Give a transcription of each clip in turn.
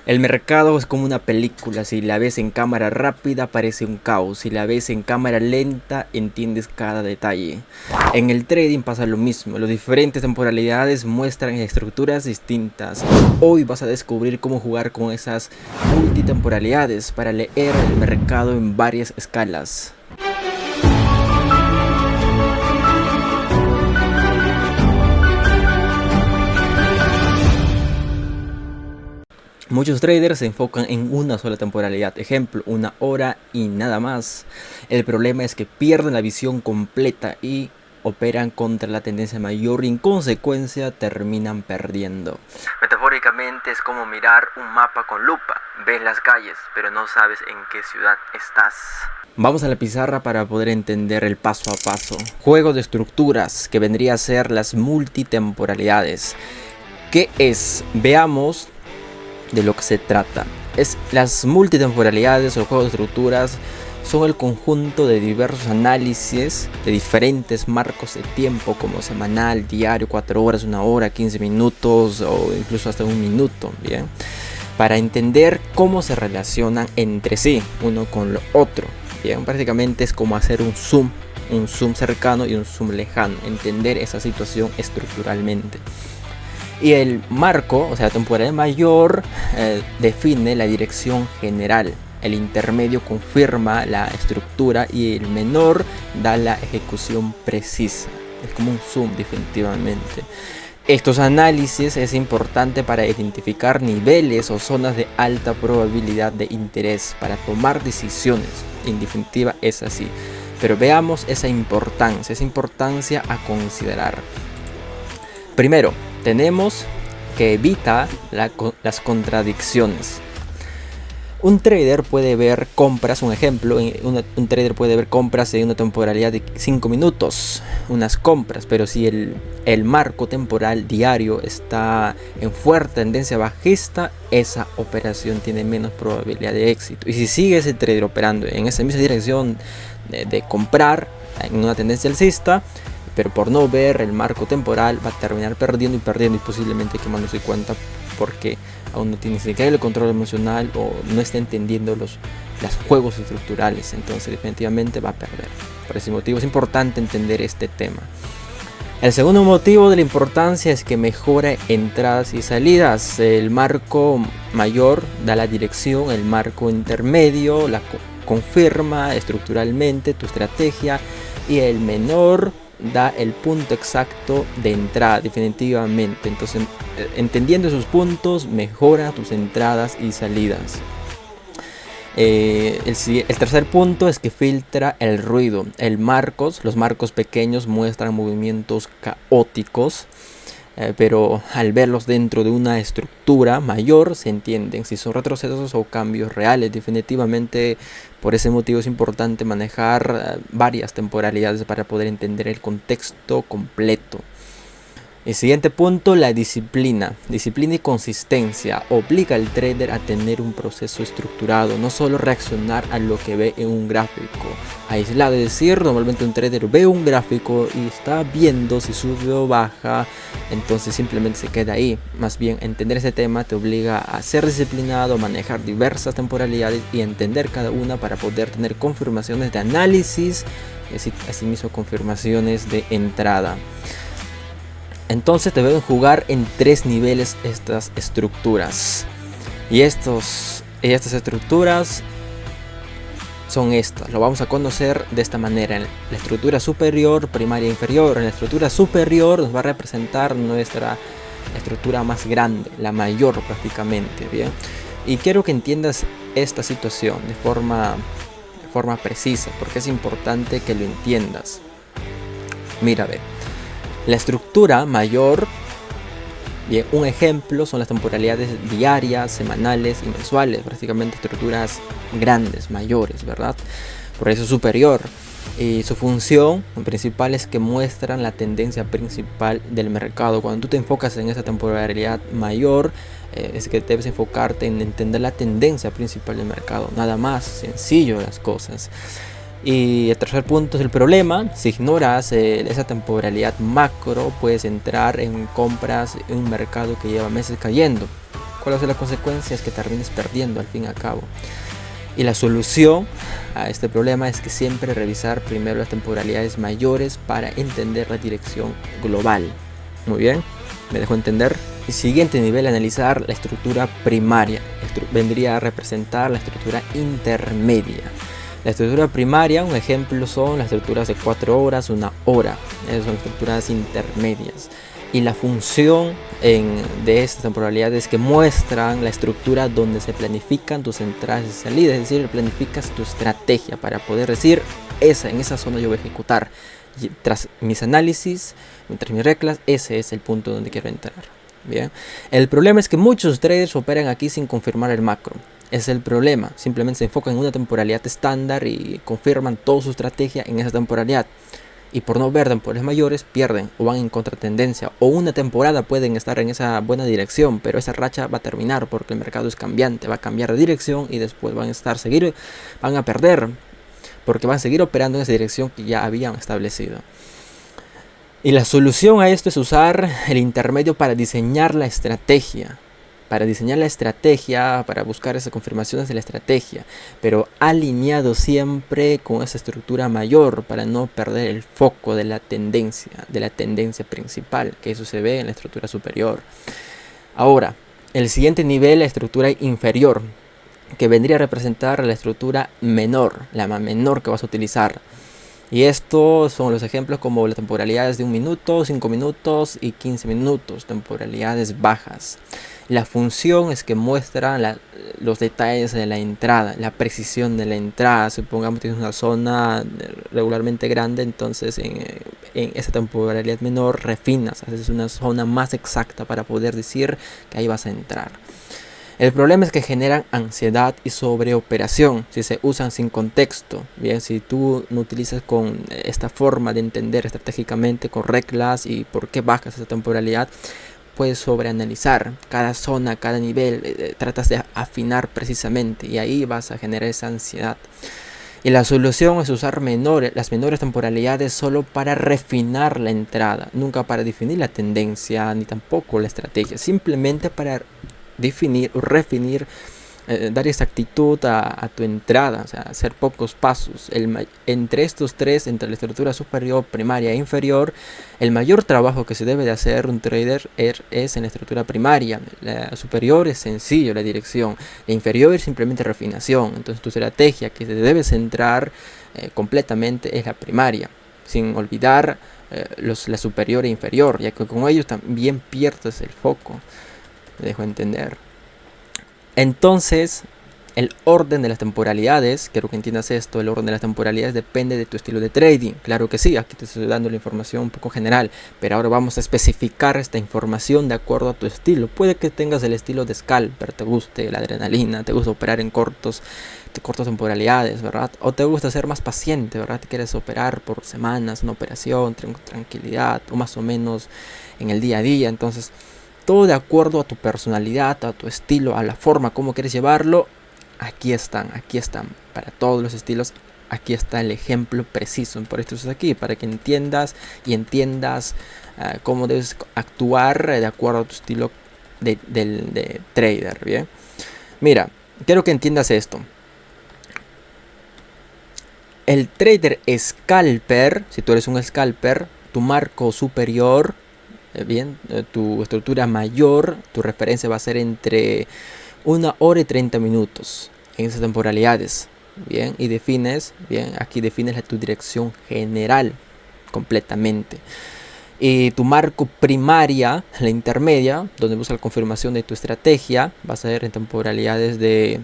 El mercado es como una película, si la ves en cámara rápida parece un caos, si la ves en cámara lenta entiendes cada detalle. En el trading pasa lo mismo, las diferentes temporalidades muestran estructuras distintas. Hoy vas a descubrir cómo jugar con esas multitemporalidades para leer el mercado en varias escalas. Muchos traders se enfocan en una sola temporalidad, ejemplo, una hora y nada más. El problema es que pierden la visión completa y operan contra la tendencia mayor y en consecuencia terminan perdiendo. Metafóricamente es como mirar un mapa con lupa. Ves las calles, pero no sabes en qué ciudad estás. Vamos a la pizarra para poder entender el paso a paso. Juego de estructuras, que vendría a ser las multitemporalidades. ¿Qué es? Veamos de lo que se trata. Las multitemporalidades o juegos de estructuras son el conjunto de diversos análisis de diferentes marcos de tiempo como semanal, diario, 4 horas, 1 hora, 15 minutos o incluso hasta 1 minuto, ¿bien? Para entender cómo se relacionan entre sí uno con lo otro, ¿bien? Prácticamente es como hacer un zoom cercano y un zoom lejano, entender esa situación estructuralmente. Y el marco, o sea, la temporalidad mayor, define la dirección general. El intermedio confirma la estructura y el menor da la ejecución precisa. Es como un zoom definitivamente. Estos análisis es importante para identificar niveles o zonas de alta probabilidad de interés para tomar decisiones. En definitiva es así. Pero veamos esa importancia a considerar. Primero, tenemos que evita las contradicciones. Un trader puede ver compras, un ejemplo, un trader puede ver compras en una temporalidad de 5 minutos, unas compras, pero si el marco temporal diario está en fuerte tendencia bajista, esa operación tiene menos probabilidad de éxito. Y si sigue ese trader operando en esa misma dirección de comprar en una tendencia alcista, pero por no ver el marco temporal va a terminar perdiendo y posiblemente quemándose cuenta porque aún no tiene ni siquiera el control emocional o no está entendiendo los juegos estructurales, entonces definitivamente va a perder. Por ese motivo es importante entender este tema. El segundo motivo de la importancia es que mejora entradas y salidas. El marco mayor da la dirección, el marco intermedio la confirma estructuralmente tu estrategia y el menor da el punto exacto de entrada definitivamente. Entonces, entendiendo esos puntos mejora tus entradas y salidas. El tercer punto es que filtra el ruido. Los marcos pequeños muestran movimientos caóticos, pero al verlos dentro de una estructura mayor se entienden si son retrocesos o cambios reales. Definitivamente por ese motivo es importante manejar varias temporalidades para poder entender el contexto completo. El siguiente punto, la disciplina. Disciplina y consistencia obliga al trader a tener un proceso estructurado, no solo reaccionar a lo que ve en un gráfico aislado. Es decir, normalmente un trader ve un gráfico y está viendo si sube o baja, entonces simplemente se queda ahí. Más bien, entender ese tema te obliga a ser disciplinado, a manejar diversas temporalidades y entender cada una para poder tener confirmaciones de análisis y asimismo confirmaciones de entrada. Entonces deben jugar en 3 niveles estas estructuras. Y estas estructuras son estas. Lo vamos a conocer de esta manera. En la estructura superior, primaria e inferior. En la estructura superior nos va a representar nuestra estructura más grande, la mayor prácticamente. ¿Bien? Y quiero que entiendas esta situación de forma precisa, porque es importante que lo entiendas. Mira, ve. La estructura mayor, bien, un ejemplo son las temporalidades diarias, semanales y mensuales, prácticamente estructuras grandes, mayores, ¿verdad? Por eso superior. Y su función principal es que muestran la tendencia principal del mercado. Cuando tú te enfocas en esa temporalidad mayor, es que debes enfocarte en entender la tendencia principal del mercado. Nada más sencillo las cosas. Y el tercer punto es el problema. Si ignoras esa temporalidad macro, puedes entrar en compras en un mercado que lleva meses cayendo. ¿Cuál va a ser la consecuencia? Es que termines perdiendo al fin y al cabo. Y la solución a este problema es que siempre revisar primero las temporalidades mayores para entender la dirección global. Muy bien, ¿me dejó entender? El siguiente nivel, analizar la estructura primaria. Vendría a representar la estructura intermedia. La estructura primaria, un ejemplo son las estructuras de 4 horas, 1 hora. Esas son estructuras intermedias. Y la función de estas temporalidades que muestran la estructura donde se planifican tus entradas y salidas, es decir, planificas tu estrategia para poder decir, en esa zona yo voy a ejecutar. Y tras mis análisis, tras mis reglas, ese es el punto donde quiero entrar. Bien. El problema es que muchos traders operan aquí sin confirmar el macro. Es el problema. Simplemente se enfocan en una temporalidad estándar y confirman toda su estrategia en esa temporalidad. Y por no ver temporales mayores pierden o van en contratendencia. O una temporada pueden estar en esa buena dirección, pero esa racha va a terminar porque el mercado es cambiante. Va a cambiar de dirección y después van a perder porque van a seguir operando en esa dirección que ya habían establecido. Y la solución a esto es usar el intermedio para diseñar la estrategia. Para buscar esas confirmaciones de la estrategia, pero alineado siempre con esa estructura mayor para no perder el foco de la tendencia principal, que eso se ve en la estructura superior. Ahora, el siguiente nivel, la estructura inferior, que vendría a representar la estructura menor, la más menor que vas a utilizar. Y estos son los ejemplos como las temporalidades de 1 minuto, 5 minutos y 15 minutos, temporalidades bajas. La función es que muestran los detalles de la entrada, la precisión de la entrada. Supongamos que tienes una zona regularmente grande, entonces en esa temporalidad menor refinas, haces una zona más exacta para poder decir que ahí vas a entrar. El problema es que generan ansiedad y sobreoperación si se usan sin contexto. Bien, si tú no utilizas con esta forma de entender estratégicamente con reglas y por qué bajas esa temporalidad, puedes sobreanalizar cada zona, cada nivel, tratas de afinar precisamente y ahí vas a generar esa ansiedad. Y la solución es usar las menores temporalidades solo para refinar la entrada, nunca para definir la tendencia ni tampoco la estrategia, simplemente para definir o refinir, dar exactitud a tu entrada, o sea, hacer pocos pasos. Entre estos tres, entre la estructura superior, primaria e inferior, el mayor trabajo que se debe de hacer un trader es en la estructura primaria. La superior es sencillo, la dirección. La inferior es simplemente refinación. Entonces tu estrategia que te debe centrar completamente es la primaria, sin olvidar la superior e inferior, ya que con ellos también pierdes el foco. Me dejo entender. Entonces, el orden de las temporalidades, quiero que entiendas esto, el orden de las temporalidades depende de tu estilo de trading. Claro que sí, aquí te estoy dando la información un poco general, pero ahora vamos a especificar esta información de acuerdo a tu estilo. Puede que tengas el estilo de scalper, te guste la adrenalina, te gusta operar en cortas temporalidades, ¿verdad? O te gusta ser más paciente, ¿verdad? Te quieres operar por semanas, una operación, tranquilidad, o más o menos en el día a día. Entonces, todo de acuerdo a tu personalidad, a tu estilo, a la forma como quieres llevarlo. Aquí están, para todos los estilos. Aquí está el ejemplo preciso. Por esto es aquí, para que entiendas cómo debes actuar de acuerdo a tu estilo de trader. Bien, mira, quiero que entiendas esto. El trader scalper, si tú eres un scalper, tu marco superior, tu estructura mayor, tu referencia va a ser entre 1 hora y 30 minutos en esas temporalidades. Bien, y aquí defines tu dirección general completamente. Y tu marco primaria, la intermedia, donde busca la confirmación de tu estrategia, va a ser en temporalidades de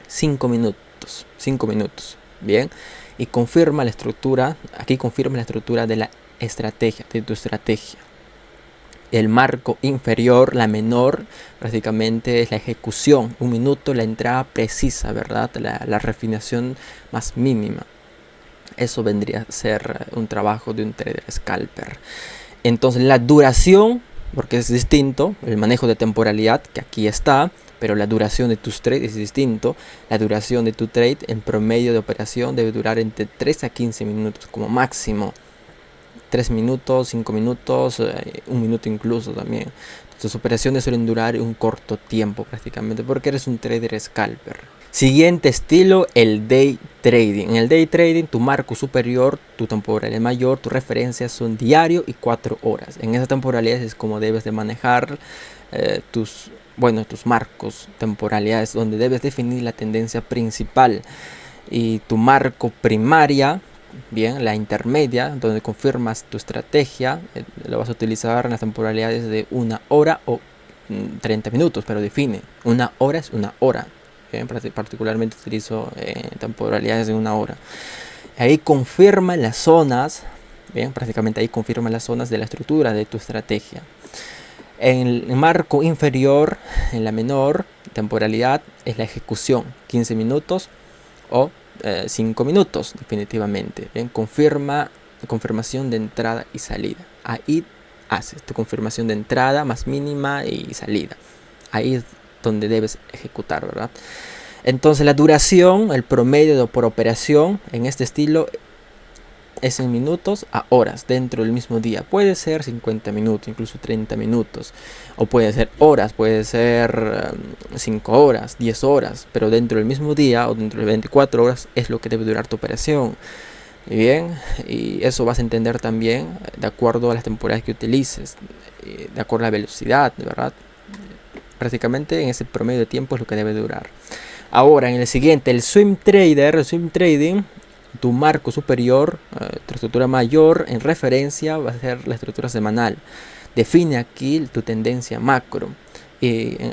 5 minutos. 5 minutos. Bien, y confirma la estructura. Aquí confirma la estructura de la estrategia, de tu estrategia. El marco inferior, la menor, prácticamente es la ejecución. 1 minuto, la entrada precisa, ¿verdad? La refinación más mínima. Eso vendría a ser un trabajo de un trader scalper. Entonces la duración, porque es distinto, el manejo de temporalidad, que aquí está, pero la duración de tus trades es distinto. La duración de tu trade en promedio de operación debe durar entre 3 a 15 minutos como máximo. 3 minutos, 5 minutos, 1 minuto incluso también. Tus operaciones suelen durar un corto tiempo prácticamente porque eres un trader scalper. Siguiente estilo, el day trading. En el day trading, tu marco superior, tu temporalidad mayor, tus referencias son diario y 4 horas. En esa temporalidad es como debes de manejar tus marcos, temporalidades, donde debes definir la tendencia principal. Y tu marco primaria, bien, la intermedia, donde confirmas tu estrategia, lo vas a utilizar en las temporalidades de 1 hora o 30 minutos, pero define, 1 hora es 1 hora. Bien, particularmente utilizo temporalidades de 1 hora. Ahí confirma las zonas, bien, prácticamente ahí confirma las zonas de la estructura de tu estrategia. En el marco inferior, en la menor temporalidad, es la ejecución, 15 minutos o 5 minutos definitivamente. Bien, confirmación de entrada y salida. Ahí haces tu confirmación de entrada más mínima y salida. Ahí es donde debes ejecutar, ¿verdad? Entonces la duración, el promedio por operación en este estilo es en minutos a horas dentro del mismo día. Puede ser 50 minutos, incluso 30 minutos. O puede ser horas, puede ser 5 horas, 10 horas. Pero dentro del mismo día o dentro de 24 horas es lo que debe durar tu operación. Bien, y eso vas a entender también de acuerdo a las temporadas que utilices, de acuerdo a la velocidad, ¿verdad? Prácticamente en ese promedio de tiempo es lo que debe durar. Ahora, en el siguiente, el swing trading, tu marco superior, tu estructura mayor en referencia va a ser la estructura semanal. Define aquí tu tendencia macro.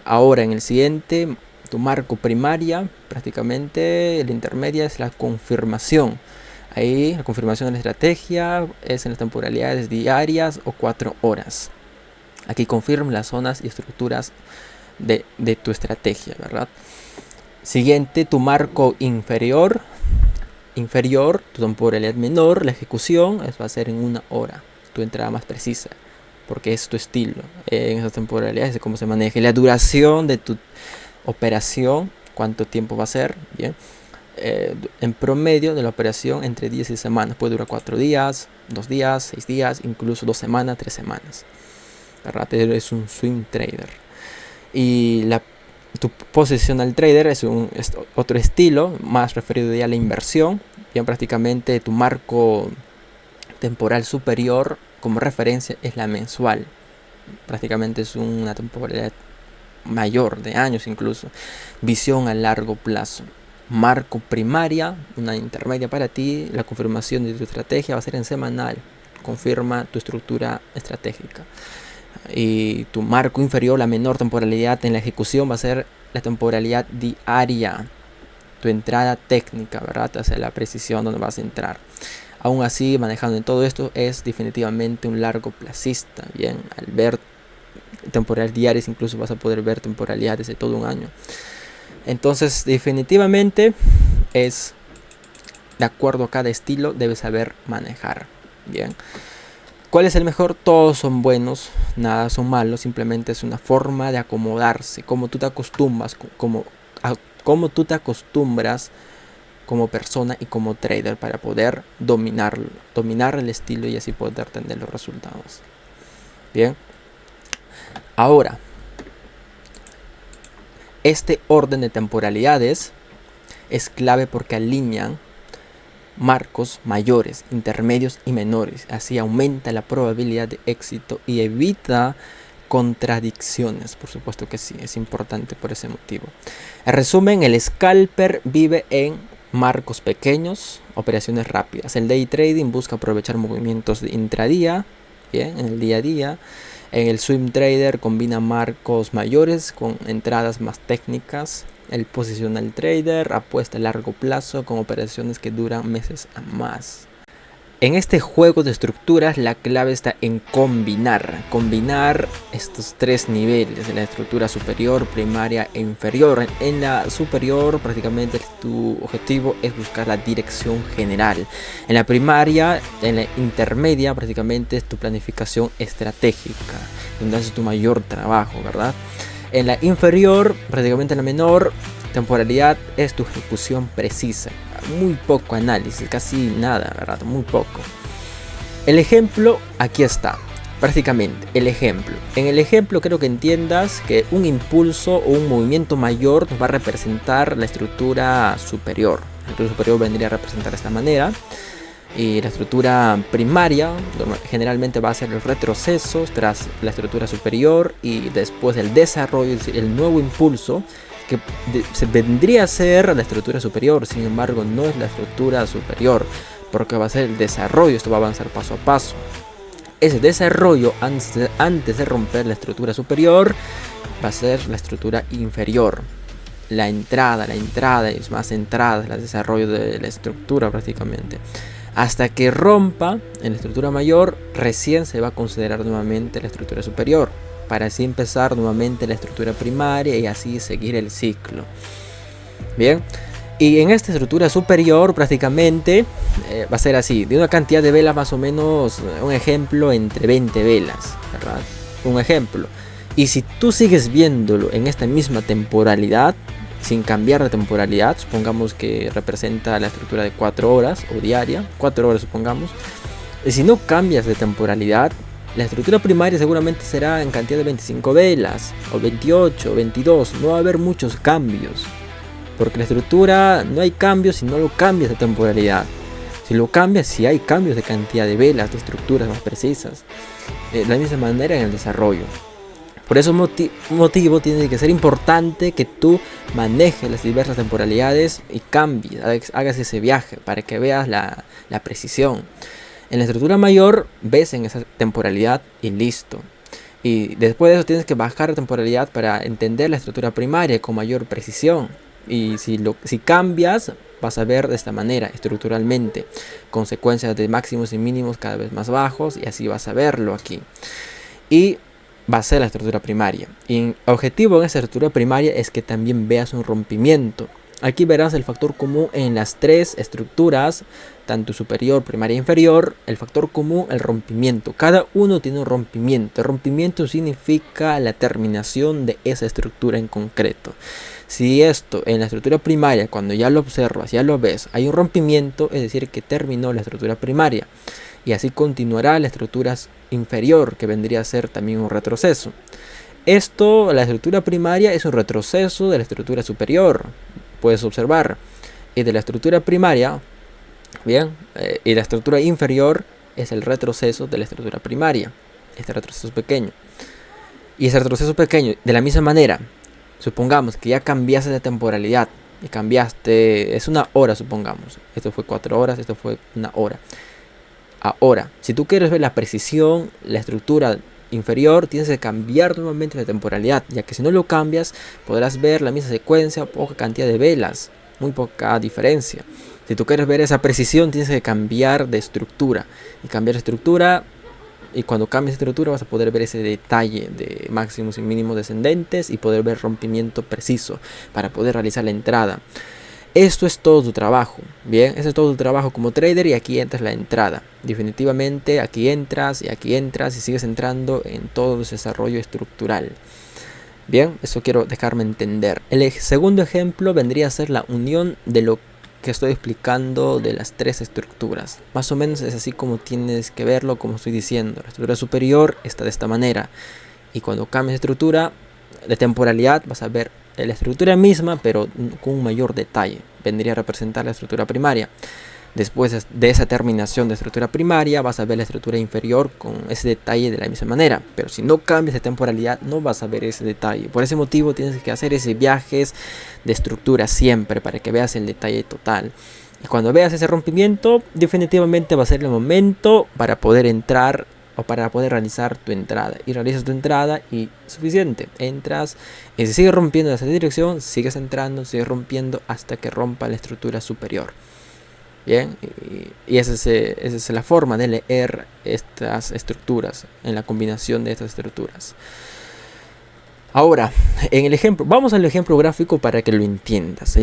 Ahora, en el siguiente, tu marco primaria, prácticamente la intermedia es la confirmación. Ahí la confirmación de la estrategia es en las temporalidades diarias o 4 horas. Aquí confirma las zonas y estructuras de tu estrategia, ¿verdad? Siguiente, tu marco inferior, tu temporalidad menor, la ejecución va a ser en 1 hora, tu entrada más precisa, porque es tu estilo. En esas temporalidades es cómo se maneja. La duración de tu operación, cuánto tiempo va a ser, bien. En promedio de la operación entre 10 y semanas, puede durar 4 días, 2 días, 6 días, incluso 2 semanas, 3 semanas, ¿verdad? Es un swing trader. Y tu positional trader es otro estilo más referido ya a la inversión. Bien, prácticamente tu marco temporal superior como referencia es la mensual. Prácticamente es una temporalidad mayor de años incluso. Visión a largo plazo. Marco primaria, una intermedia para ti. La confirmación de tu estrategia va a ser en semanal. Confirma tu estructura estratégica. Y tu marco inferior, la menor temporalidad en la ejecución va a ser la temporalidad diaria, tu entrada técnica, ¿verdad? O sea, la precisión donde vas a entrar. Aún así, manejando en todo esto es definitivamente un largo placista. Bien, al ver temporalidades diarias incluso vas a poder ver temporalidades de todo un año. Entonces definitivamente es de acuerdo a cada estilo, debes saber manejar. Bien, ¿cuál es el mejor? Todos son buenos, nada son malos, simplemente es una forma de acomodarse, como tú te acostumbras, como tú te acostumbras como persona y como trader para poder dominar el estilo y así poder tener los resultados. Bien, ahora este orden de temporalidades es clave porque alinean marcos mayores, intermedios y menores. Así aumenta la probabilidad de éxito y evita contradicciones. Por supuesto que sí, es importante por ese motivo. En resumen, el scalper vive en marcos pequeños, operaciones rápidas. El day trading busca aprovechar movimientos de intradía, bien, en el día a día. En el swing trader combina marcos mayores con entradas más técnicas. El positional trader apuesta a largo plazo con operaciones que duran meses a más. En este juego de estructuras la clave está en combinar estos tres niveles de la estructura superior, primaria e inferior. En la superior prácticamente tu objetivo es buscar la dirección general. En la primaria, en la intermedia prácticamente es tu planificación estratégica, donde haces tu mayor trabajo, ¿verdad? En la inferior, prácticamente en la menor temporalidad, es tu ejecución precisa. Muy poco análisis, casi nada, ¿verdad? Muy poco. El ejemplo aquí está. Prácticamente, el ejemplo. En el ejemplo creo que entiendas que un impulso o un movimiento mayor nos va a representar la estructura superior. La estructura superior vendría a representar de esta manera. Y la estructura primaria generalmente va a ser los retrocesos tras la estructura superior y después el desarrollo, es decir, el nuevo impulso que se vendría a ser la estructura superior. Sin embargo, no es la estructura superior porque va a ser el desarrollo. Esto va a avanzar paso a paso. Ese desarrollo antes de romper la estructura superior va a ser la estructura inferior. La entrada es más entrada, el desarrollo de la estructura prácticamente. Hasta que rompa en la estructura mayor, recién se va a considerar nuevamente la estructura superior. Para así empezar nuevamente la estructura primaria y así seguir el ciclo. Bien. Y en esta estructura superior prácticamente va a ser así, de una cantidad de velas más o menos, un ejemplo entre 20 velas, ¿verdad? Un ejemplo. Y si tú sigues viéndolo en esta misma temporalidad, sin cambiar de temporalidad, supongamos que representa la estructura de 4 horas o diaria, 4 horas supongamos, y si no cambias de temporalidad, la estructura primaria seguramente será en cantidad de 25 velas, o 28, o 22, no va a haber muchos cambios. Porque la estructura no hay cambios si no lo cambias de temporalidad. Si lo cambias, si hay cambios de cantidad de velas, de estructuras más precisas. De la misma manera en el desarrollo. Por eso motivo tiene que ser importante que tú manejes las diversas temporalidades y cambies, hagas ese viaje para que veas la precisión. En la estructura mayor ves en esa temporalidad y listo. Y después de eso tienes que bajar la temporalidad para entender la estructura primaria con mayor precisión. Y si cambias, vas a ver de esta manera, estructuralmente, consecuencias de máximos y mínimos cada vez más bajos, y así vas a verlo aquí. Y va a ser la estructura primaria. Y el objetivo en esta estructura primaria es que también veas un rompimiento. Aquí verás el factor común en las tres estructuras, tanto superior, primaria e inferior. El factor común, el rompimiento. Cada uno tiene un rompimiento. El rompimiento significa la terminación de esa estructura en concreto. Si esto en la estructura primaria, cuando ya lo observas, ya lo ves, hay un rompimiento, es decir, que terminó la estructura primaria. Y así continuará la estructura inferior, que vendría a ser también un retroceso. Esto, la estructura primaria es un retroceso de la estructura superior, puedes observar. Y de la estructura primaria, bien, y la estructura inferior es el retroceso de la estructura primaria. Este retroceso pequeño. Y ese retroceso pequeño, de la misma manera, supongamos que ya cambiaste de temporalidad y cambiaste, es una hora supongamos, esto fue 4 horas, esto fue una hora. Ahora, si tú quieres ver la precisión, la estructura inferior, tienes que cambiar nuevamente la temporalidad, ya que si no lo cambias, podrás ver la misma secuencia, poca cantidad de velas, muy poca diferencia. Si tú quieres ver esa precisión, tienes que cambiar de estructura, y cambiar de estructura. Y cuando cambies de estructura vas a poder ver ese detalle de máximos y mínimos descendentes y poder ver rompimiento preciso para poder realizar la entrada. Esto es todo tu trabajo, bien, eso es todo tu trabajo como trader y aquí entras la entrada. Definitivamente aquí entras y sigues entrando en todo ese desarrollo estructural. Bien, eso quiero dejarme entender. El segundo ejemplo vendría a ser la unión de lo que estoy explicando de las tres estructuras. Más o menos es así como tienes que verlo, como estoy diciendo. La estructura superior está de esta manera. Y cuando cambias de estructura, de temporalidad, vas a ver la estructura misma, pero con un mayor detalle. Vendría a representar la estructura primaria. Después de esa terminación de estructura primaria, vas a ver la estructura inferior con ese detalle de la misma manera. Pero si no cambias de temporalidad, no vas a ver ese detalle. Por ese motivo tienes que hacer ese viajes de estructura siempre para que veas el detalle total. Y cuando veas ese rompimiento, definitivamente va a ser el momento para poder entrar o para poder realizar tu entrada. Y realizas tu entrada y suficiente. Entras y si sigues rompiendo en esa dirección, sigues entrando, sigues rompiendo hasta que rompa la estructura superior. Bien, y esa es la forma de leer estas estructuras, en la combinación de estas estructuras. Ahora, en el ejemplo, vamos al ejemplo gráfico para que lo entiendas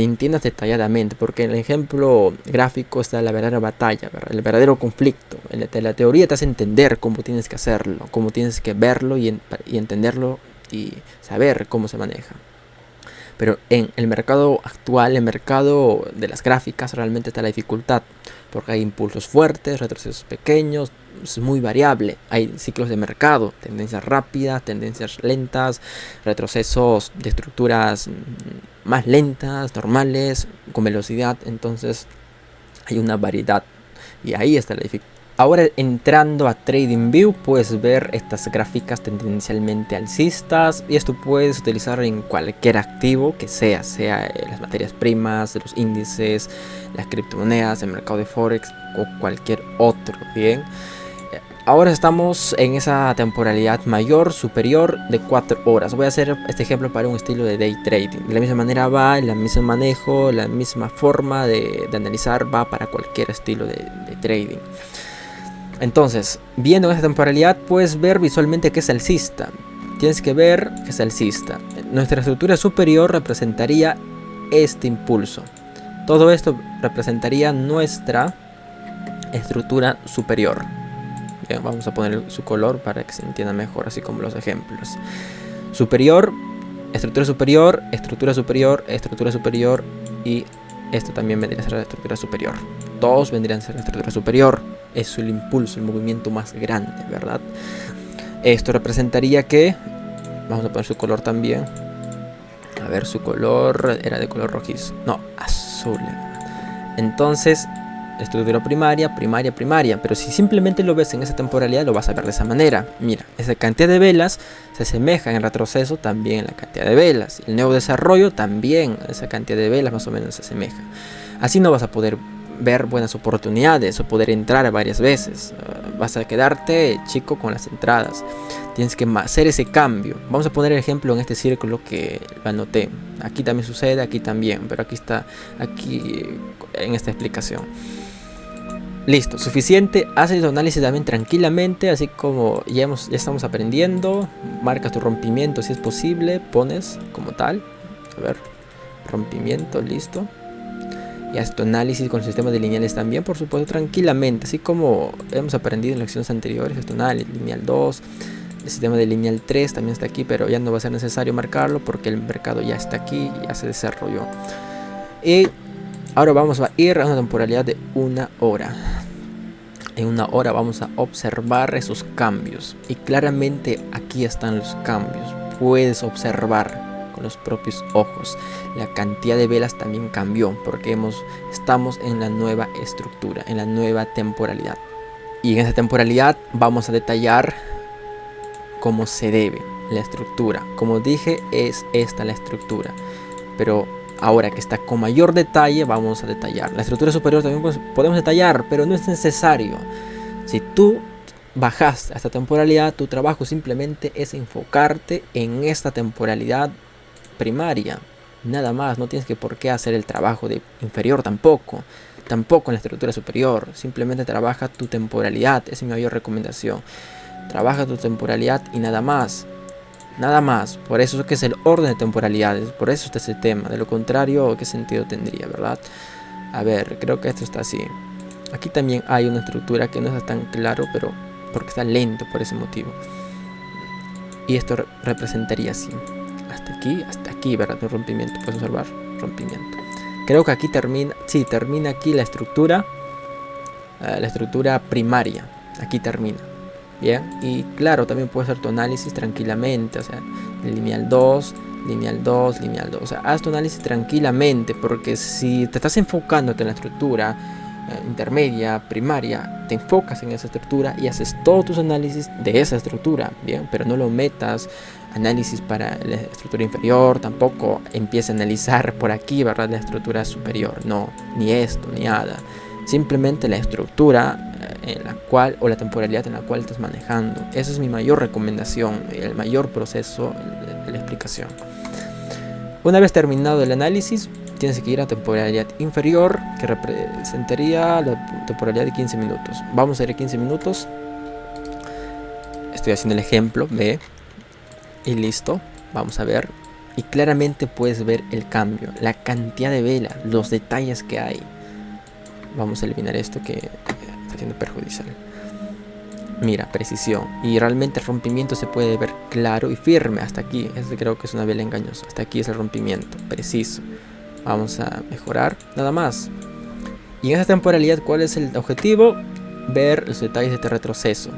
detalladamente, porque en el ejemplo gráfico está la verdadera batalla, ¿verdad? El verdadero conflicto. La teoría te hace entender cómo tienes que hacerlo, cómo tienes que verlo y entenderlo y saber cómo se maneja. Pero en el mercado actual, el mercado de las gráficas, realmente está la dificultad, porque hay impulsos fuertes, retrocesos pequeños, es muy variable. Hay ciclos de mercado, tendencias rápidas, tendencias lentas, retrocesos de estructuras más lentas, normales, con velocidad. Entonces hay una variedad y ahí está la dificultad. Ahora, entrando a TradingView, puedes ver estas gráficas tendencialmente alcistas, y esto puedes utilizar en cualquier activo que sea las materias primas, los índices, las criptomonedas, el mercado de Forex o cualquier otro. Bien, ahora estamos en esa temporalidad mayor, superior de 4 horas. Voy a hacer este ejemplo para un estilo de day trading. De la misma manera va, el mismo manejo, la misma forma de analizar va para cualquier estilo de trading. Entonces, viendo esta temporalidad, puedes ver visualmente que es alcista. Tienes que ver que es alcista. Nuestra estructura superior representaría este impulso. Todo esto representaría nuestra estructura superior. Bien, vamos a poner su color para que se entienda mejor, así como los ejemplos. Superior, estructura superior, estructura superior, estructura superior, y esto también vendría a ser la estructura superior. Todos vendrían a ser la estructura superior. Es el impulso, el movimiento más grande, ¿verdad? Esto representaría que, vamos a poner su color también. A ver, su color era de color rojizo. No, azul. Entonces, estructura primaria, primaria, primaria. Pero si simplemente lo ves en esa temporalidad, lo vas a ver de esa manera. Mira, esa cantidad de velas se asemeja en el retroceso también en la cantidad de velas. El nuevo desarrollo también, esa cantidad de velas más o menos se asemeja. Así no vas a poder ver buenas oportunidades o poder entrar varias veces. Vas a quedarte chico con las entradas. Tienes que hacer ese cambio. Vamos a poner el ejemplo en este círculo que lo anoté. Aquí también sucede, aquí también, pero aquí está, aquí en esta explicación. Listo, suficiente. Haces tu análisis también tranquilamente, así como ya estamos aprendiendo. Marcas tu rompimiento si es posible, pones como tal. A ver, rompimiento, listo. Y haz tu análisis con el sistema de lineales también, por supuesto, tranquilamente, así como hemos aprendido en lecciones anteriores. Haz tu análisis, lineal 2, el sistema de lineal 3 también está aquí, pero ya no va a ser necesario marcarlo porque el mercado ya está aquí, ya se desarrolló. Y ahora vamos a ir a una temporalidad de 1 hora. En 1 hora vamos a observar esos cambios, y claramente aquí están los cambios. Puedes observar con los propios ojos. La cantidad de velas también cambió porque estamos en la nueva estructura, en la nueva temporalidad. Y en esa temporalidad vamos a detallar cómo se debe la estructura. Como dije, es esta la estructura, pero ahora que está con mayor detalle vamos a detallar. La estructura superior también podemos detallar, pero no es necesario. Si tú bajaste a esta temporalidad, tu trabajo simplemente es enfocarte en esta temporalidad primaria, nada más. No tienes que por qué hacer el trabajo de inferior tampoco en la estructura superior. Simplemente trabaja tu temporalidad, esa es mi mayor recomendación. Trabaja tu temporalidad y nada más, nada más. Por eso es que es el orden de temporalidades, por eso está ese tema. De lo contrario, ¿qué sentido tendría, verdad? A ver, creo que esto está así. Aquí también hay una estructura que no está tan claro, pero porque está lento por ese motivo. Y esto representaría así. Hasta aquí, ¿verdad? El rompimiento, puedes observar, rompimiento. Creo que aquí termina, sí, termina aquí la estructura primaria, aquí termina. Bien, y claro, también puedes hacer tu análisis tranquilamente, o sea, lineal 2, lineal 2, lineal 2. O sea, haz tu análisis tranquilamente, porque si te estás enfocándote en la estructura intermedia, primaria, te enfocas en esa estructura y haces todos tus análisis de esa estructura, bien, pero no lo metas análisis para la estructura inferior, tampoco empieza a analizar por aquí, ¿verdad? La estructura superior, no, ni esto, ni nada. Simplemente la estructura en la cual, o la temporalidad en la cual estás manejando. Esa es mi mayor recomendación, el mayor proceso de la explicación. Una vez terminado el análisis, tienes que ir a temporalidad inferior, que representaría la temporalidad de 15 minutos. Vamos a ir a 15 minutos. Estoy haciendo el ejemplo, ve. Y listo, vamos a ver. Y claramente puedes ver el cambio, la cantidad de velas, los detalles que hay. Vamos a eliminar esto que está siendo perjudicial. Mira, precisión. Y realmente el rompimiento se puede ver claro y firme hasta aquí. Este creo que es una vela engañosa. Hasta aquí es el rompimiento, preciso. Vamos a mejorar, nada más. Y en esta temporalidad, ¿cuál es el objetivo? Ver los detalles de este retroceso.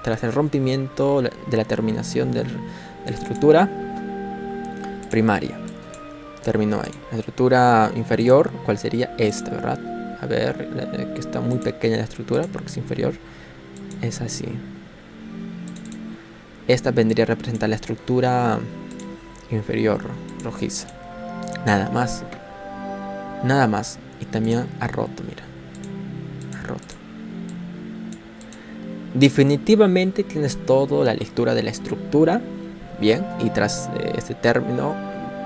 Tras el rompimiento de la terminación de la estructura primaria. Terminó ahí. La estructura inferior, ¿cuál sería? Esta, ¿verdad? A ver, que está muy pequeña la estructura porque es inferior. Es así. Esta vendría a representar la estructura inferior rojiza. Nada más. Nada más. Y también ha roto, mira. Ha roto. Definitivamente tienes toda la lectura de la estructura. Bien. Y tras este término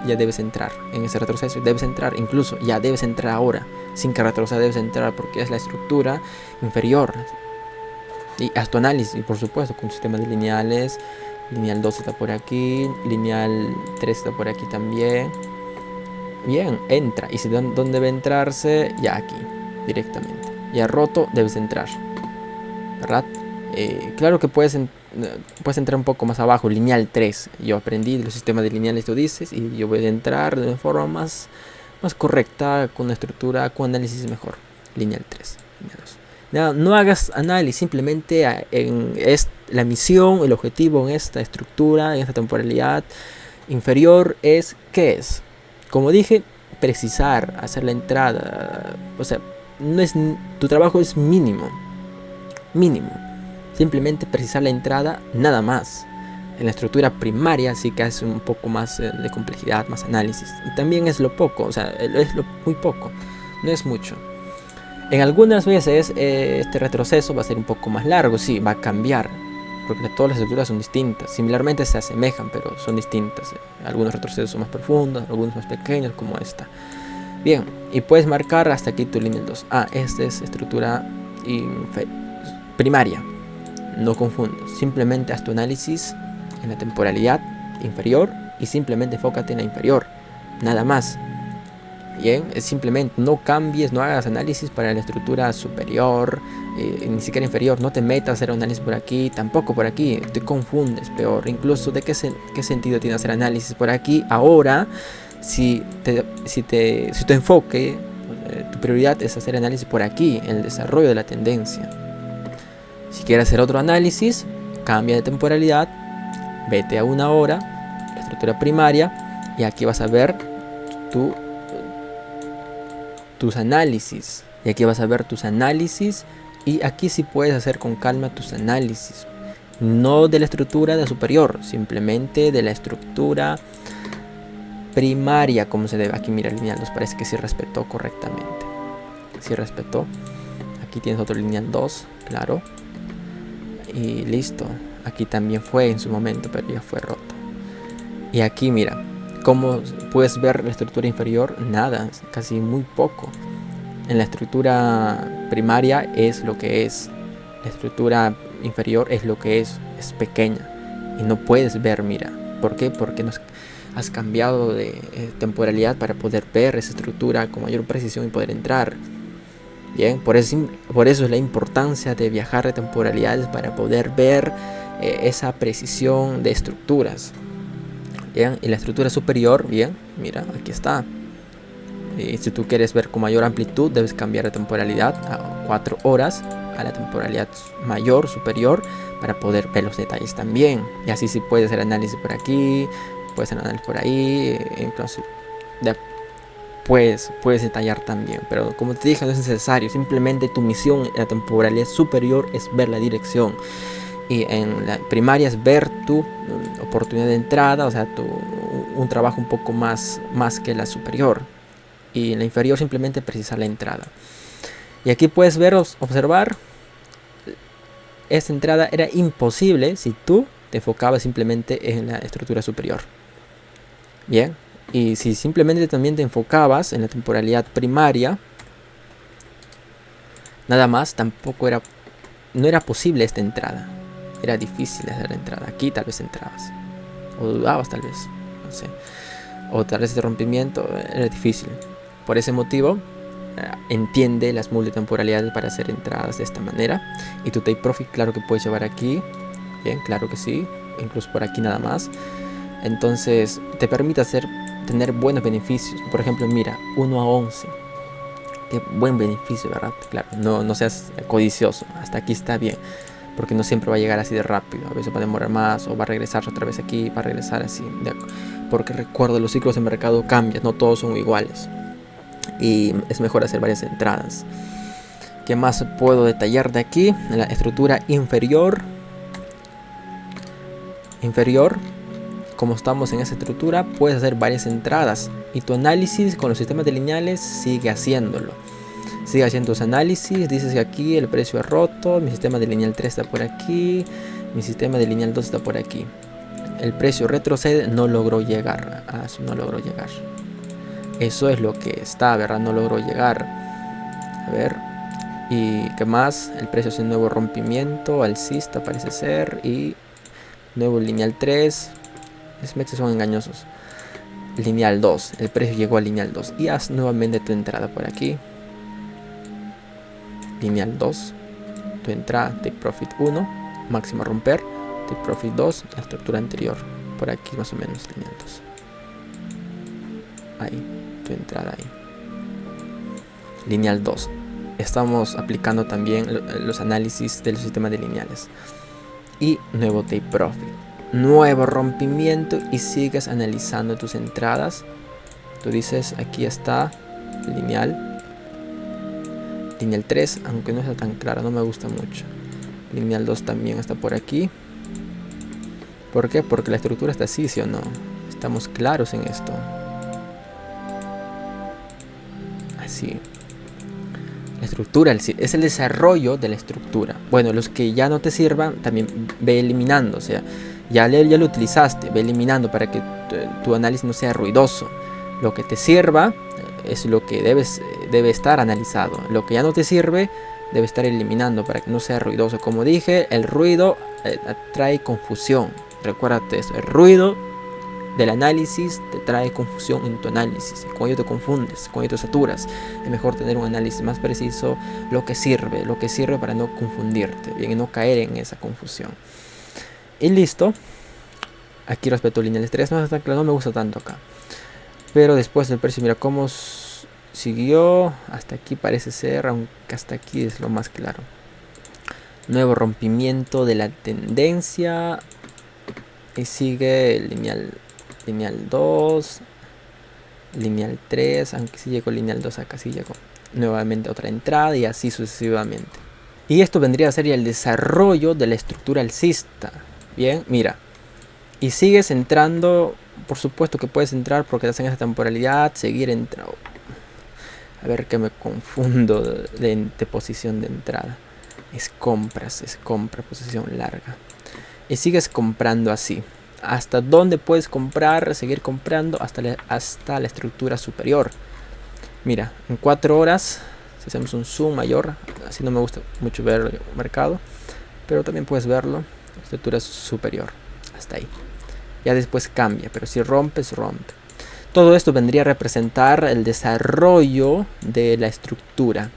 ya debes entrar en ese retroceso. Debes entrar, incluso ya debes entrar ahora. Sin que retroceda debes entrar porque es la estructura inferior. Y haz tu análisis, y por supuesto, con un sistema de lineales. Lineal 2 está por aquí. Lineal 3 está por aquí también. Bien, entra. Y si dónde debe entrarse, ya aquí, directamente. Ya roto, debes entrar, ¿verdad? Claro que puedes entrar un poco más abajo, lineal 3. Yo aprendí de los sistemas de lineales, tú dices, y yo voy a entrar de una forma más correcta, con una estructura, con análisis mejor. Lineal 3, lineal 2. No hagas análisis, simplemente la misión, el objetivo en esta estructura, en esta temporalidad inferior es, ¿qué es? Como dije, precisar, hacer la entrada. O sea, tu trabajo es mínimo. Mínimo. Simplemente precisar la entrada, nada más. En la estructura primaria sí que hace un poco más de complejidad, más análisis. Y también es lo poco, o sea, es muy poco. No es mucho. En algunas veces este retroceso va a ser un poco más largo, sí, va a cambiar. Porque todas las estructuras son distintas. Similarmente se asemejan, pero son distintas. Algunos retrocesos son más profundos, algunos más pequeños, como esta. Bien, y puedes marcar hasta aquí tu lineal 2. Esta es estructura primaria. No confundas. Simplemente haz tu análisis en la temporalidad inferior y simplemente enfócate en la inferior. Nada más. Bien, simplemente no cambies, no hagas análisis para la estructura superior, ni siquiera inferior. No te metas a hacer análisis por aquí, tampoco por aquí. Te confundes, peor. Incluso, ¿de qué sentido tiene hacer análisis por aquí ahora? Si tu enfoque, tu prioridad es hacer análisis por aquí, en el desarrollo de la tendencia. Si quieres hacer otro análisis, cambia de temporalidad, vete a una hora, la estructura primaria, y aquí vas a ver tus análisis. Y aquí vas a ver tus análisis. Y aquí sí puedes hacer con calma tus análisis. No de la estructura de superior, simplemente de la estructura primaria, como se debe. Aquí mira, lineal 2 parece que sí respetó correctamente. Sí respetó. Aquí tienes otro lineal 2, claro. Y listo. Aquí también fue en su momento, pero ya fue roto. Y aquí mira, como puedes ver la estructura inferior, nada, casi muy poco. En la estructura primaria es lo que es. La estructura inferior es lo que es pequeña. Y no puedes ver, mira. ¿Por qué? Porque has cambiado de temporalidad para poder ver esa estructura con mayor precisión y poder entrar. Bien, por eso es la importancia de viajar de temporalidades para poder ver esa precisión de estructuras. Bien, y la estructura superior, bien, mira, aquí está. Y si tú quieres ver con mayor amplitud, debes cambiar de temporalidad a 4 horas, a la temporalidad mayor, superior, para poder ver los detalles también. Y así sí puedes hacer análisis por aquí, puedes hacer análisis por ahí, incluso puedes detallar también. Pero como te dije, no es necesario, simplemente tu misión en la temporalidad superior es ver la dirección. Y en la primaria es ver tu oportunidad de entrada, o sea, un trabajo un poco más que la superior. Y en la inferior simplemente precisar la entrada. Y aquí puedes observar, esta entrada era imposible si tú te enfocabas simplemente en la estructura superior. Bien, y si simplemente también te enfocabas en la temporalidad primaria, nada más, no era posible esta entrada. Era difícil hacer la entrada. Aquí tal vez entrabas, o dudabas tal vez, no sé, o tal vez este rompimiento era difícil. Por ese motivo, entiende las multitemporalidades para hacer entradas de esta manera. Y tu take profit, claro que puedes llevar aquí. Bien, claro que sí. Incluso por aquí nada más. Entonces te permite tener buenos beneficios. Por ejemplo, mira, 1 a 11. Qué buen beneficio, ¿verdad? Claro, no seas codicioso. Hasta aquí está bien. Porque no siempre va a llegar así de rápido. A veces va a demorar más o va a regresar otra vez aquí. Va a regresar así. Porque recuerda, los ciclos de mercado cambian. No todos son iguales. Y es mejor hacer varias entradas. ¿Qué más puedo detallar de aquí? En la estructura inferior. Como estamos en esa estructura, puedes hacer varias entradas. Y tu análisis con los sistemas de lineales sigue haciéndolo. Sigue haciendo tus análisis. Dices que aquí el precio es roto. Mi sistema de lineal 3 está por aquí. Mi sistema de lineal 2 está por aquí. El precio retrocede, no logró llegar. Eso no logró llegar. Eso es lo que está, ¿verdad? No logró llegar. A ver. ¿Y qué más? El precio hace un nuevo rompimiento alcista, parece ser. Y nuevo lineal 3. Los meses son engañosos. Lineal 2. El precio llegó al lineal 2. Y haz nuevamente tu entrada por aquí. Lineal 2. Tu entrada, take profit 1. Máximo a romper. Take profit 2. La estructura anterior. Por aquí más o menos. Lineal 2. Ahí. Tu entrada ahí. Lineal 2. Estamos aplicando también los análisis de los sistemas de lineales. Y nuevo take profit. Nuevo rompimiento y sigues analizando tus entradas. Tú dices, aquí está lineal 3, aunque no está tan claro, no me gusta mucho. Lineal 2 también está por aquí. ¿Por qué? Porque la estructura está así, ¿sí o no? Estamos claros en esto. Así. La estructura es el desarrollo de la estructura. Bueno, los que ya no te sirvan, también ve eliminando. O sea, ya lo utilizaste, ve eliminando para que tu análisis no sea ruidoso. Lo que te sirva es lo que debe estar analizado. Lo que ya no te sirve, debe estar eliminando para que no sea ruidoso. Como dije, el ruido trae confusión. Recuérdate eso, el ruido del análisis te trae confusión en tu análisis. Con ello te confundes, con ello te saturas. Es mejor tener un análisis más preciso, lo que sirve para no confundirte, bien, y no caer en esa confusión. Y listo. Aquí respecto a lineales 3 no está claro, no me gusta tanto acá. Pero después del precio, mira cómo siguió. Hasta aquí parece ser, aunque hasta aquí es lo más claro. Nuevo rompimiento de la tendencia. Y sigue el lineal 2. Lineal 3. Aunque sí llegó lineal 2 acá, sí llegó. Nuevamente otra entrada y así sucesivamente. Y esto vendría a ser ya el desarrollo de la estructura alcista. Bien, mira. Y sigues entrando. Por supuesto que puedes entrar porque estás en esa temporalidad. Seguir entrando. A ver que me confundo de posición de entrada. Es compra, posición larga. Y sigues comprando así. ¿Hasta dónde puedes comprar? Seguir comprando hasta la estructura superior. Mira, en 4 horas, si hacemos un zoom mayor, así no me gusta mucho ver el mercado, pero también puedes verlo, estructura superior, hasta ahí. Ya después cambia, pero si rompes, rompe. Todo esto vendría a representar el desarrollo de la estructura.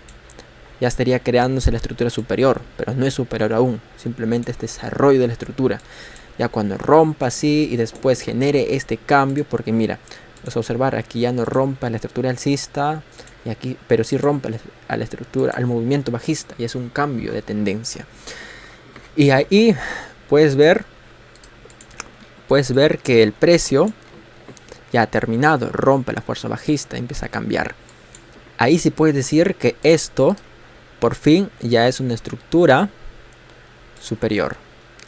Ya estaría creándose la estructura superior, pero no es superior aún, simplemente es desarrollo de la estructura. Ya cuando rompa así y después genere este cambio, porque mira, vas a observar, aquí ya no rompa la estructura alcista, y aquí, pero sí rompe a la estructura, al movimiento bajista, y es un cambio de tendencia. Y ahí puedes ver que el precio ya ha terminado, rompe la fuerza bajista, empieza a cambiar. Ahí sí puedes decir que esto por fin ya es una estructura superior.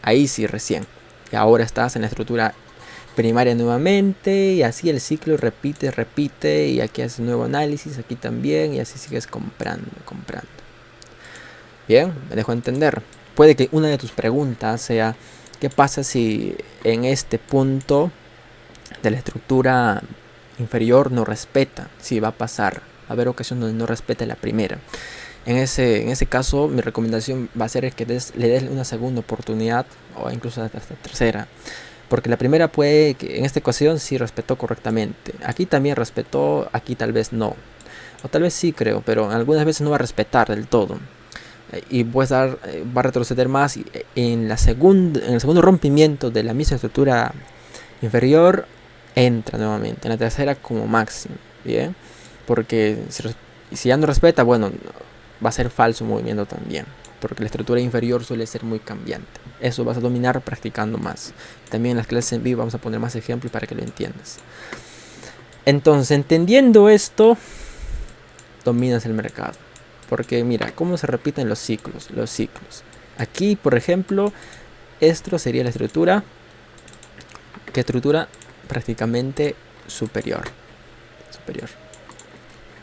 Ahí sí recién. Y ahora estás en la estructura primaria nuevamente. Y así el ciclo repite. Y aquí haces nuevo análisis. Aquí también. Y así sigues comprando. Bien, me dejo entender. Puede que una de tus preguntas sea: ¿qué pasa si en este punto de la estructura inferior no respeta? Sí, va a pasar. Va a haber ocasiones donde no respeta la primera. En ese caso, mi recomendación va a ser que le des una segunda oportunidad, o incluso hasta tercera. Porque la primera puede que en esta ocasión sí respetó correctamente. Aquí también respetó, aquí tal vez no. o tal vez sí creo, pero algunas veces no va a respetar del todo. Y va a retroceder más en en el segundo rompimiento de la misma estructura inferior, entra nuevamente, en la tercera como máximo, ¿bien? Porque si ya no respeta, bueno, va a ser falso movimiento también, porque la estructura inferior suele ser muy cambiante. Eso vas a dominar practicando más. También en las clases en vivo vamos a poner más ejemplos para que lo entiendas. Entonces, entendiendo esto, dominas el mercado. Porque mira, cómo se repiten los ciclos. Aquí, por ejemplo, esto sería la estructura. ¿Qué estructura? Prácticamente superior.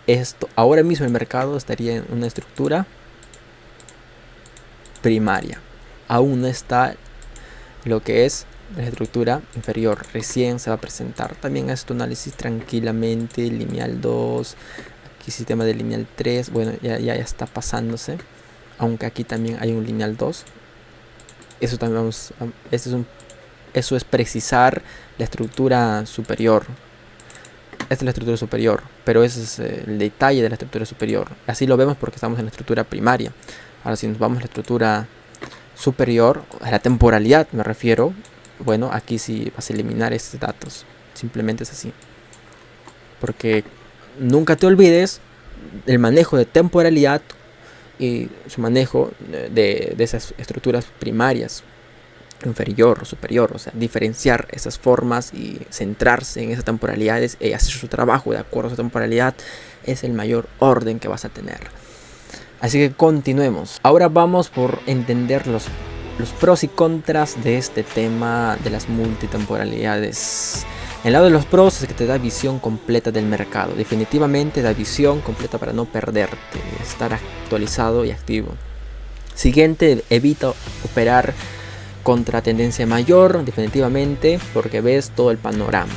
Esto, ahora mismo el mercado estaría en una estructura primaria. Aún no está lo que es la estructura inferior. Recién se va a presentar. También haz tu análisis tranquilamente. Lineal 2. Aquí sistema de lineal 3. Bueno, ya está pasándose. Aunque aquí también hay un lineal 2. Eso también eso es precisar la estructura superior. Esta es la estructura superior, pero ese es el detalle de la estructura superior. Así lo vemos porque estamos en la estructura primaria. Ahora si nos vamos a la estructura superior, a la temporalidad me refiero, bueno, aquí sí vas a eliminar estos datos. Simplemente es así. Porque nunca te olvides el manejo de temporalidad y su manejo de esas estructuras primarias, inferior o superior, o sea, diferenciar esas formas y centrarse en esas temporalidades y hacer su trabajo de acuerdo a esa temporalidad es el mayor orden que vas a tener. Así que continuemos. Ahora vamos por entender los pros y contras de este tema de las multitemporalidades. El lado de los pros es que te da visión completa del mercado. Definitivamente da visión completa para no perderte, estar actualizado y activo. Siguiente, evita operar contra tendencia mayor, definitivamente, porque ves todo el panorama.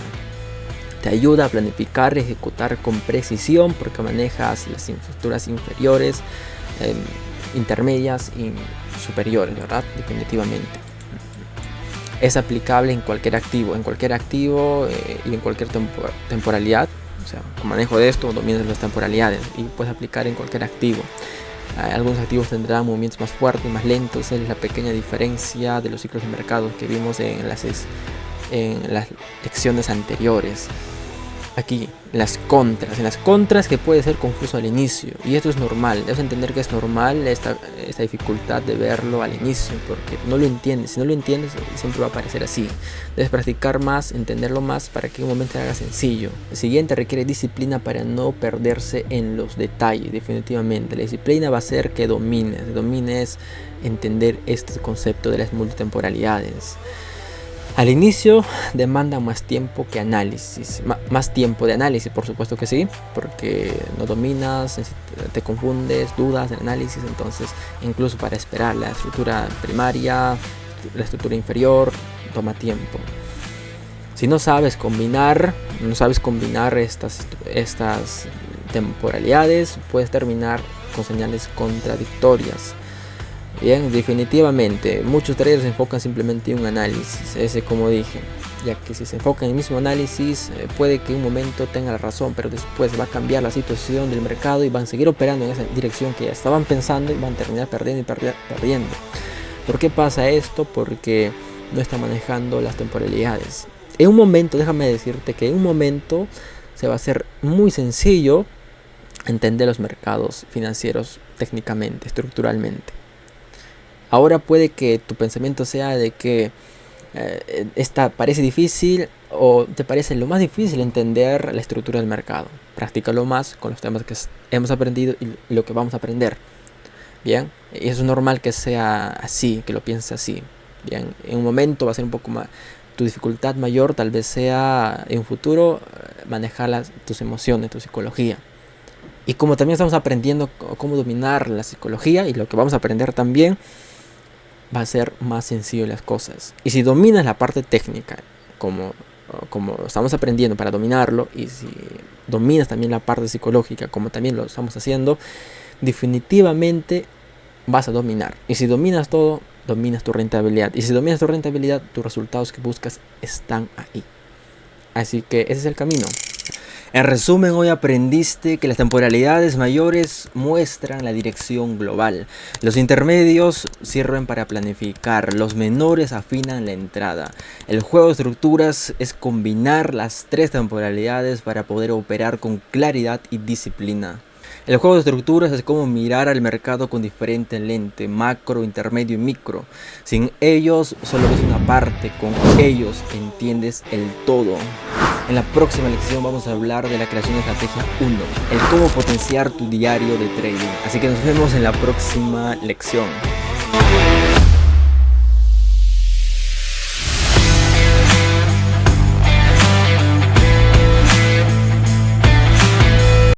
Te ayuda a planificar y ejecutar con precisión porque manejas las estructuras inferiores, intermedias y superiores, ¿verdad? Definitivamente. Es aplicable en cualquier activo, y en cualquier temporalidad. O sea, con manejo de esto dominas las temporalidades y puedes aplicar en cualquier activo. Algunos activos tendrán movimientos más fuertes, más lentos. Es la pequeña diferencia de los ciclos de mercado que vimos en las lecciones anteriores. Aquí, en las contras que puede ser confuso al inicio, y esto es normal. Debes entender que es normal esta dificultad de verlo al inicio, porque no lo entiendes. Si no lo entiendes, siempre va a parecer así. Debes practicar más, entenderlo más para que en un momento se haga sencillo. El siguiente requiere disciplina para no perderse en los detalles. Definitivamente la disciplina va a hacer que domines entender este concepto de las multitemporalidades. Al inicio demanda más tiempo que análisis, más tiempo de análisis, por supuesto que sí, porque no dominas, te confundes, dudas del análisis. Entonces incluso para esperar la estructura primaria, la estructura inferior, toma tiempo. Si no sabes combinar estas temporalidades, puedes terminar con señales contradictorias. Bien, definitivamente muchos traders se enfocan simplemente en un análisis, ese como dije, ya que si se enfocan en el mismo análisis puede que en un momento tenga la razón, pero después va a cambiar la situación del mercado y van a seguir operando en esa dirección que ya estaban pensando y van a terminar perdiendo. ¿Por qué pasa esto? Porque no está manejando las temporalidades. En un momento, déjame decirte que en un momento se va a hacer muy sencillo entender los mercados financieros técnicamente, estructuralmente. Ahora puede que tu pensamiento sea de que esta parece difícil o te parece lo más difícil entender la estructura del mercado. Practícalo más con los temas que hemos aprendido y lo que vamos a aprender. Bien, y es normal que sea así, que lo pienses así. Bien, en un momento va a ser un poco más, tu dificultad mayor tal vez sea en un futuro manejar tus emociones, tu psicología. Y como también estamos aprendiendo cómo dominar la psicología y lo que vamos a aprender también, va a ser más sencillo las cosas. Y si dominas la parte técnica, como estamos aprendiendo para dominarlo, y si dominas también la parte psicológica, como también lo estamos haciendo, definitivamente vas a dominar. Y si dominas todo, dominas tu rentabilidad. Y si dominas tu rentabilidad, tus resultados que buscas están ahí. Así que ese es el camino. En resumen, hoy aprendiste que las temporalidades mayores muestran la dirección global, los intermedios sirven para planificar, los menores afinan la entrada. El juego de estructuras es combinar las tres temporalidades para poder operar con claridad y disciplina. El juego de estructuras es como mirar al mercado con diferente lente, macro, intermedio y micro. Sin ellos solo ves una parte, con ellos entiendes el todo. En la próxima lección vamos a hablar de la creación de estrategia 1, el cómo potenciar tu diario de trading. Así que nos vemos en la próxima lección.